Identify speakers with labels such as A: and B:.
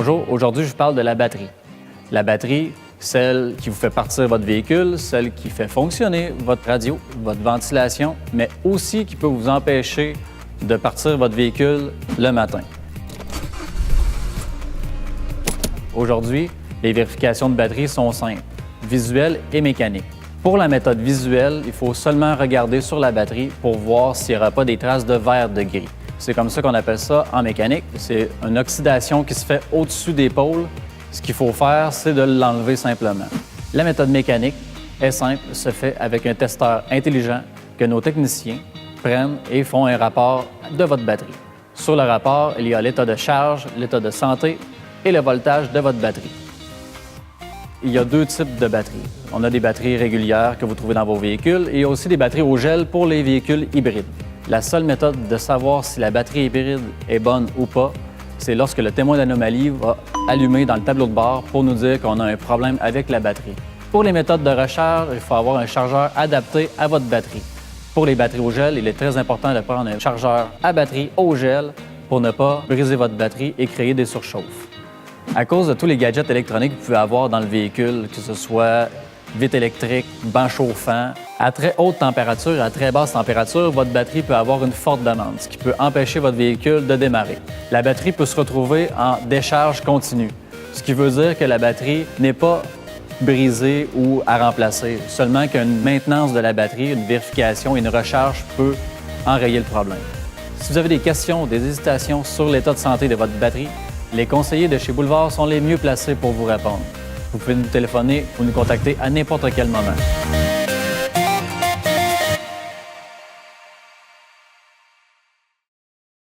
A: Bonjour, aujourd'hui je vous parle de la batterie. La batterie, celle qui vous fait partir votre véhicule, celle qui fait fonctionner votre radio, votre ventilation, mais aussi qui peut vous empêcher de partir votre véhicule le matin. Aujourd'hui, les vérifications de batterie sont simples, visuelles et mécaniques. Pour la méthode visuelle, il faut seulement regarder sur la batterie pour voir s'il n'y aura pas des traces de verre de gris. C'est comme ça qu'on appelle ça en mécanique. C'est une oxydation qui se fait au-dessus des pôles. Ce qu'il faut faire, c'est de l'enlever simplement. La méthode mécanique est simple, se fait avec un testeur intelligent que nos techniciens prennent et font un rapport de votre batterie. Sur le rapport, il y a l'état de charge, l'état de santé et le voltage de votre batterie. Il y a deux types de batteries. On a des batteries régulières que vous trouvez dans vos véhicules et il y a aussi des batteries au gel pour les véhicules hybrides. La seule méthode de savoir si la batterie hybride est bonne ou pas, c'est lorsque le témoin d'anomalie va allumer dans le tableau de bord pour nous dire qu'on a un problème avec la batterie. Pour les méthodes de recharge, il faut avoir un chargeur adapté à votre batterie. Pour les batteries au gel, il est très important de prendre un chargeur à batterie au gel pour ne pas briser votre batterie et créer des surchauffes. À cause de tous les gadgets électroniques que vous pouvez avoir dans le véhicule, que ce soit vitre électrique, banc chauffant, à très haute température et à très basse température, votre batterie peut avoir une forte demande, ce qui peut empêcher votre véhicule de démarrer. La batterie peut se retrouver en décharge continue, ce qui veut dire que la batterie n'est pas brisée ou à remplacer, seulement qu'une maintenance de la batterie, une vérification et une recharge peut enrayer le problème. Si vous avez des questions, des hésitations sur l'état de santé de votre batterie, les conseillers de chez Boulevard sont les mieux placés pour vous répondre. Vous pouvez nous téléphoner ou nous contacter à n'importe quel moment.